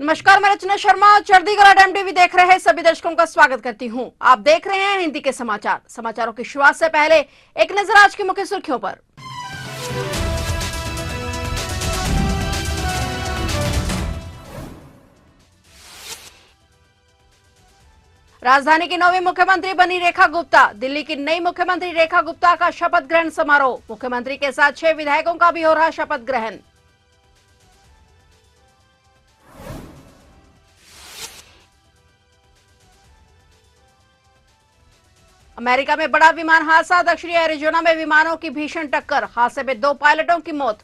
नमस्कार, मैं रचना Sharma. चढ़ीगढ़ time TV देख रहे हैं सभी दर्शकों का स्वागत करती हूं। आप देख रहे हैं हिंदी के समाचार। समाचारों की शुरुआत से पहले एक नजर आज की मुख्य सुर्खियों पर। राजधानी की नौवीं मुख्यमंत्री बनी रेखा गुप्ता। दिल्ली की नई मुख्यमंत्री रेखा गुप्ता का शपथ ग्रहण समारोह। मुख्यमंत्री के साथ 6 विधायकों का भी हो रहा शपथ ग्रहण। अमेरिका में बड़ा विमान हादसा। दक्षिणी एरिजोना में विमानों की भीषण टक्कर। हादसे में 2 पायलटों की मौत।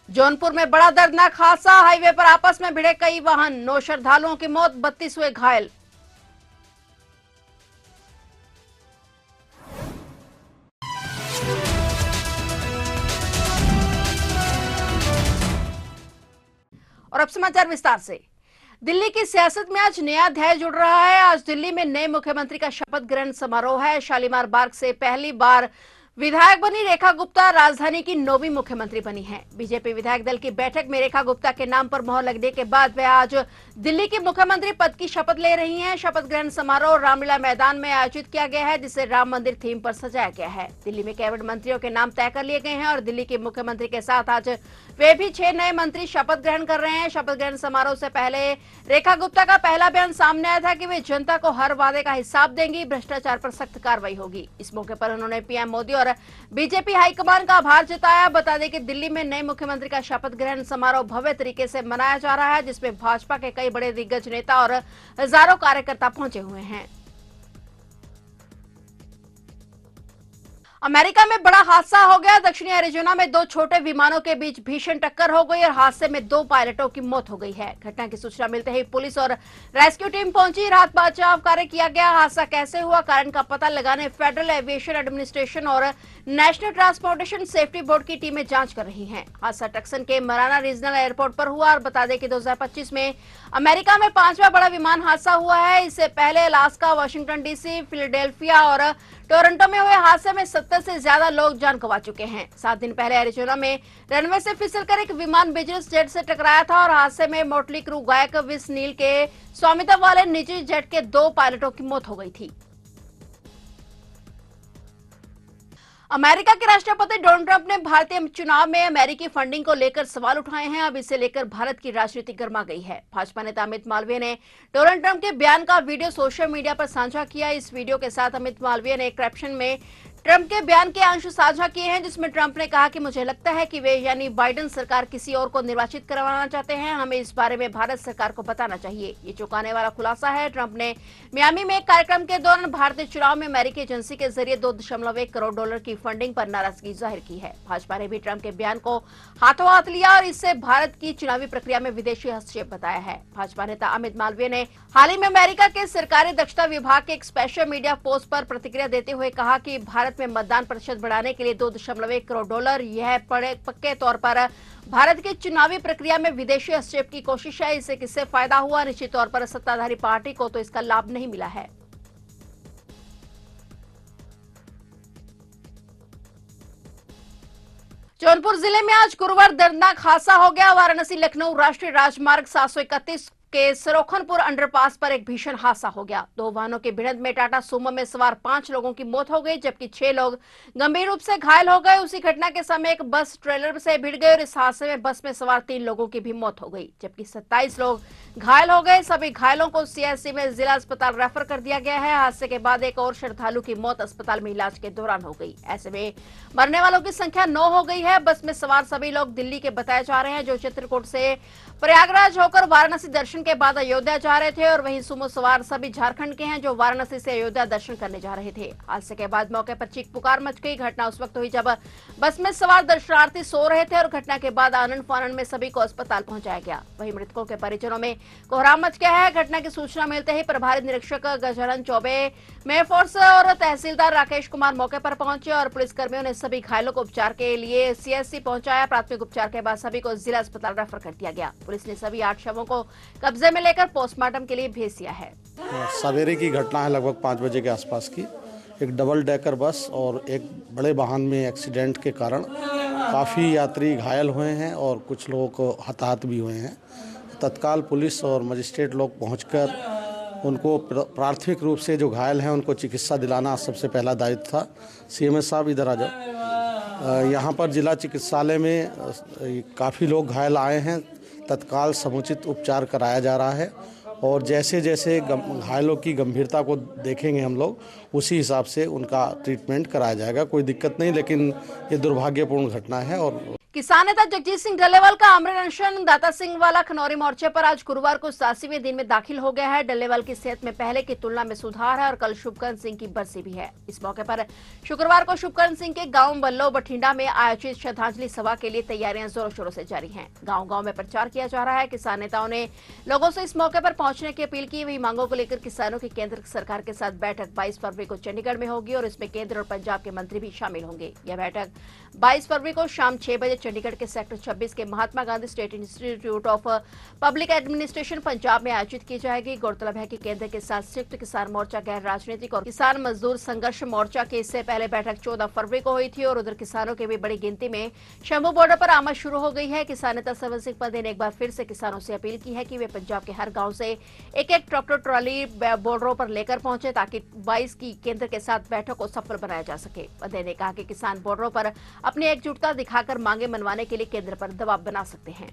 जौनपुर में बड़ा दर्दनाक हादसा। हाईवे पर आपस में भिड़े कई वाहन। 9 श्रद्धालुओं की मौत, 32 हुए घायल। और अब समाचार विस्तार से। दिल्ली की सियासत में आज नया अध्याय जुड़ रहा है। आज दिल्ली में नए मुख्यमंत्री का शपथ ग्रहण समारोह है। शालीमार बाग से पहली बार विधायक बनी रेखा गुप्ता राजधानी की 9वीं मुख्यमंत्री बनी है। बीजेपी विधायक दल की बैठक में रेखा गुप्ता के नाम पर मोहर लगने के बाद वे आज दिल्ली की मुख्यमंत्री पद की शपथ ले रही हैं। शपथ ग्रहण समारोह रामलीला मैदान में आयोजित किया गया है, जिसे राम मंदिर थीम पर सजाया गया है। दिल्ली में कैबिनेट मंत्रियों के नाम तय कर लिए गए हैं और दिल्ली के मुख्यमंत्री के साथ आज वे भी 6 नए मंत्री शपथ ग्रहण कर रहे हैं। शपथ ग्रहण समारोह से पहले रेखा गुप्ता का पहला बयान सामने आया था कि वे जनता को हर वादे का हिसाब देंगी, भ्रष्टाचार पर सख्त कार्रवाई होगी। इस मौके पर उन्होंने पीएम मोदी और बीजेपी हाईकमान का आभार जताया। बता दें कि दिल्ली में नए मुख्यमंत्री का शपथ ग्रहण समारोह भव्य तरीके से मनाया जा रहा है, जिसमें भाजपा के कई बड़े दिग्गज नेता और हजारों कार्यकर्ता पहुंचे हुए हैं। अमेरिका में बड़ा हादसा हो गया। दक्षिणी एरिजोना में 2 छोटे विमानों के बीच भीषण टक्कर हो गई और हादसे में 2 पायलटों की मौत हो गई है। घटना की सूचना मिलते ही पुलिस और रेस्क्यू टीम पहुंची। राहत बचाव कार्य किया गया। हादसा कैसे हुआ, कारण का पता लगाने फेडरल एविएशन एडमिनिस्ट्रेशन और नेशनल ट्रांसपोर्टेशन सेफ्टी बोर्ड की टीमें जांच कर रही हैं। हादसा टक्सन के मराना रीजनल एयरपोर्ट पर हुआ और बता दें कि 2025 में अमेरिका में 5वां बड़ा विमान हादसा हुआ है। इससे पहले अलास्का, वाशिंगटन डीसी, फिलाडेल्फिया और टोरंटो में हुए हादसे में 70 से ज्यादा लोग जान गंवा चुके हैं। 7 दिन पहले एरिजोना में रनवे से फिसलकर एक विमान बिजनेस जेट से टकराया था और हादसे में मोटली क्रू गायक विस नील के स्वामित्व वाले निजी जेट के 2 पायलटों की मौत हो गई थी। अमेरिका के राष्ट्रपति डोनाल्ड ट्रंप ने भारतीय चुनाव में अमेरिकी फंडिंग को लेकर सवाल उठाए हैं। अब इसे लेकर भारत की राजनीति गर्मा गई है। भाजपा नेता अमित मालवीय ने डोनाल्ड ट्रंप के बयान का वीडियो सोशल मीडिया पर साझा किया। इस वीडियो के साथ अमित मालवीय ने एक कैप्शन में ट्रंप के बयान के अंश साझा किए हैं, जिसमें ट्रंप ने कहा कि मुझे लगता है कि वे यानी बाइडेन सरकार किसी और को निर्वाचित करवाना चाहते हैं। हमें इस बारे में भारत सरकार को बताना चाहिए। ये चौंकाने वाला खुलासा है। ट्रंप ने मियामी में एक कार्यक्रम के दौरान भारतीय चुनाव में अमेरिकी एजेंसी के जरिए $2.1 करोड़ की फंडिंग पर नाराजगी जाहिर की है। भाजपा ने भी ट्रंप के बयान को हाथों हाथ लिया और इससे भारत की चुनावी प्रक्रिया में विदेशी हस्तक्षेप बताया है। भाजपा नेता अमित मालवीय ने हाल ही में अमेरिका के सरकारी दक्षता विभाग के एक स्पेशल मीडिया पोस्ट पर प्रतिक्रिया देते हुए कहा कि भारत में मतदान प्रतिशत बढ़ाने के लिए $2.1 करोड़ यह पक्के तौर पर भारत की चुनावी प्रक्रिया में विदेशी हस्तक्षेप की कोशिश है। इससे किससे फायदा हुआ? निश्चित तौर पर सत्ताधारी पार्टी को तो इसका लाभ नहीं मिला है। जौनपुर जिले में आज गुरुवार दर्दनाक हादसा हो गया। वाराणसी लखनऊ राष्ट्रीय राजमार्ग 731 के सरोखनपुर अंडरपास पर एक भीषण हादसा हो गया। 2 वाहनों की भिड़ंत में टाटा सुमो में सवार 5 लोगों की मौत हो गई, जबकि 6 लोग गंभीर रूप से घायल हो गए। उसी घटना के समय एक बस ट्रेलर से भिड़ गई और इस हादसे में बस में सवार 3 लोगों की भी मौत हो गई, जबकि 27 लोग घायल हो गए। सभी घायलों को सीएससी में जिला अस्पताल रेफर कर दिया गया है। हादसे के बाद एक और श्रद्धालु की मौत अस्पताल में इलाज के दौरान हो गई। ऐसे में मरने वालों की संख्या 9 हो गई है। बस में सवार सभी लोग दिल्ली के बताए जा रहे हैं, जो चित्रकूट से प्रयागराज होकर वाराणसी दर्शन के बाद अयोध्या जा रहे थे, और वहीं सुमो सवार सभी झारखंड के हैं, जो वाराणसी से अयोध्या दर्शन करने जा रहे थे। हादसे के बाद मौके पर चीख पुकार मच गई। घटना उस वक्त हुई जब बस में सवार दर्शनार्थी सो रहे थे और घटना के बाद आनंद फानन में सभी को अस्पताल पहुंचाया गया। वहीं मृतकों के परिजनों में कोहराम मच गया है। घटना की सूचना मिलते ही प्रभारी निरीक्षक गजानन चौबे, मेयर फोर्स और तहसीलदार राकेश कुमार मौके पर पहुंचे और पुलिसकर्मियों ने सभी घायलों को उपचार के लिए सीएससी पहुंचाया। प्राथमिक उपचार के बाद सभी को जिला अस्पताल रेफर कर दिया गया। पुलिस ने सभी 8 शवों को कब्जे में लेकर पोस्टमार्टम के लिए भेज दिया है। सवेरे की घटना है, लगभग 5 बजे के आसपास की। एक डबल डेकर बस और एक बड़े वाहन में एक्सीडेंट के कारण काफ़ी यात्री घायल हुए हैं और कुछ लोगों को हताहत भी हुए हैं। तत्काल पुलिस और मजिस्ट्रेट लोग पहुंचकर उनको प्राथमिक रूप से जो घायल हैं उनको चिकित्सा दिलाना सबसे पहला दायित्व था। सीएमएस साहब इधर आ जाओ। यहाँ पर जिला चिकित्सालय में काफ़ी लोग घायल आए हैं। तत्काल समुचित उपचार कराया जा रहा है और जैसे जैसे घायलों की गंभीरता को देखेंगे हम लोग उसी हिसाब से उनका ट्रीटमेंट कराया जाएगा। कोई दिक्कत नहीं, लेकिन ये दुर्भाग्यपूर्ण घटना है। और किसान नेता जगजीत सिंह डल्लेवाल का आमरण अनशन दाता सिंह वाला खनौरी मोर्चे पर आज गुरुवार को 87वें दिन में दाखिल हो गया है। डल्लेवाल की सेहत में पहले की तुलना में सुधार है और कल शुभकरण सिंह की बरसी भी है। इस मौके पर शुक्रवार को शुभकरण सिंह के गांव बल्लो बठिंडा में आयोजित श्रद्धांजलि सभा के लिए तैयारियां जोरों शोरों से जारी हैं। गांव गांव में प्रचार किया जा रहा है। किसान नेताओं ने लोगों से इस मौके पर पहुंचने की अपील की। वही मांगों को लेकर किसानों की केंद्र सरकार के साथ बैठक 22 फरवरी को चंडीगढ़ में होगी और इसमें केंद्र और पंजाब के मंत्री भी शामिल होंगे। यह बैठक 22 फरवरी को शाम 6 बजे चंडीगढ़ के सेक्टर 26 के Mahatma Gandhi state institute of public administration Punjab में आयोजित की जाएगी। गौरतलब है कि केंद्र के साथ संयुक्त किसान मोर्चा गैर राजनीतिक और किसान मजदूर संघर्ष मोर्चा की इससे पहले बैठक 14 फरवरी को हुई थी और उधर किसानों की भी बड़ी गिनती में शंभू बॉर्डर पर आमद शुरू हो गई है। किसान नेता सरवन सिंह पंधे ने एक बार फिर से किसानों से अपील की है कि वे पंजाब के हर गाँव से एक एक ट्रैक्टर ट्रॉली बॉर्डरों पर लेकर पहुंचे ताकि 22 की केंद्र के साथ बैठक को सफल बनाया जा सके। पंधे ने कहा कि किसान बॉर्डरों पर अपनी एकजुटता दिखाकर मांगे मनवाने के लिए केंद्र पर दबाव बना सकते हैं।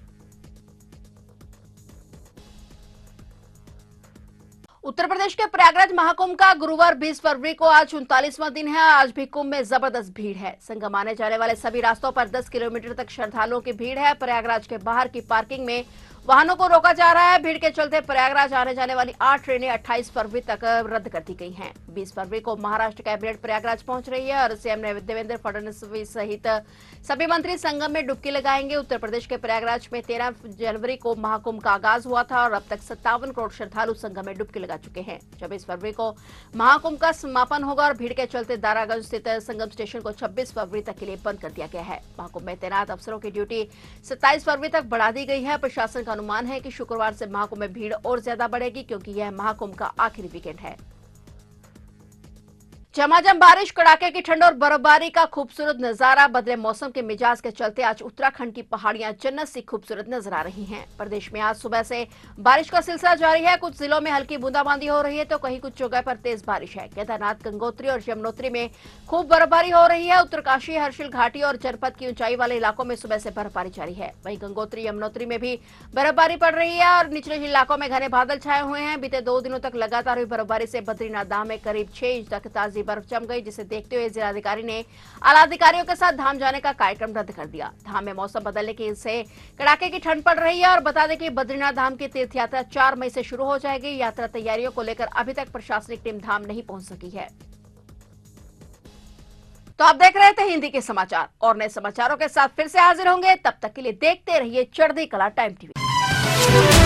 उत्तर प्रदेश के प्रयागराज महाकुंभ का गुरुवार 20 फरवरी को आज 39वां दिन है। आज भी कुंभ में जबरदस्त भीड़ है। संगम आने जाने वाले सभी रास्तों पर 10 किलोमीटर तक श्रद्धालुओं की भीड़ है। प्रयागराज के बाहर की पार्किंग में वाहनों को रोका जा रहा है। भीड़ के चलते प्रयागराज आने जाने वाली 8 ट्रेनें 28 फरवरी तक रद्द कर दी गई हैं। 20 फरवरी को महाराष्ट्र कैबिनेट प्रयागराज पहुंच रही है और सीएम देवेंद्र फडणवीस सहित सभी मंत्री संगम में डुबकी लगाएंगे। उत्तर प्रदेश के प्रयागराज में 13 जनवरी को महाकुंभ का आगाज हुआ था और अब तक 57 करोड़ श्रद्धालु संगम में डुबकी लगा चुके हैं। 24 फरवरी को महाकुंभ का समापन होगा और भीड़ के चलते दारागंज स्थित संगम स्टेशन को 26 फरवरी तक के लिए बंद कर दिया गया है। महाकुंभ में तैनात अफसरों की ड्यूटी 27 फरवरी तक बढ़ा दी गई है। प्रशासन का अनुमान है कि शुक्रवार से महाकुंभ में भीड़ और ज्यादा बढ़ेगी क्योंकि यह महाकुंभ का आखिरी वीकेंड है। झमाझम बारिश, कड़ाके की ठंड और बर्फबारी का खूबसूरत नजारा। बदले मौसम के मिजाज के चलते आज उत्तराखंड की पहाड़ियां जन्नत सी खूबसूरत नजर आ रही हैं। प्रदेश में आज सुबह से बारिश का सिलसिला जारी है। कुछ जिलों में हल्की बूंदाबांदी हो रही है तो कहीं कुछ जगह पर तेज बारिश है। केदारनाथ, गंगोत्री और यमुनोत्री में खूब बर्फबारी हो रही है। उत्तरकाशी, हर्षिल घाटी और जनपद की ऊंचाई वाले इलाकों में सुबह से बर्फबारी जारी है। वहीं गंगोत्री, यमुनोत्री में भी बर्फबारी पड़ रही है और निचले इलाकों में घने बादल छाए हुए हैं। बीते 2 दिनों तक लगातार हुई बर्फबारी से बद्रीनाथ धाम में करीब 6 इंच तक ताजी बर्फ जम गई, जिसे देखते हुए जिलाधिकारी ने आला अधिकारियों के साथ धाम जाने का कार्यक्रम रद्द कर दिया। धाम में मौसम बदलने की से कड़ाके की ठंड पड़ रही है और बता दें कि बद्रीनाथ धाम की तीर्थ यात्रा 4 मई से शुरू हो जाएगी। यात्रा तैयारियों को लेकर अभी तक प्रशासनिक टीम धाम नहीं पहुंच सकी है। तो आप देख रहे थे हिंदी के समाचार और नए समाचारों के साथ फिर से हाजिर होंगे। तब तक के लिए देखते रहिए चढ़ती कला टाइम टीवी।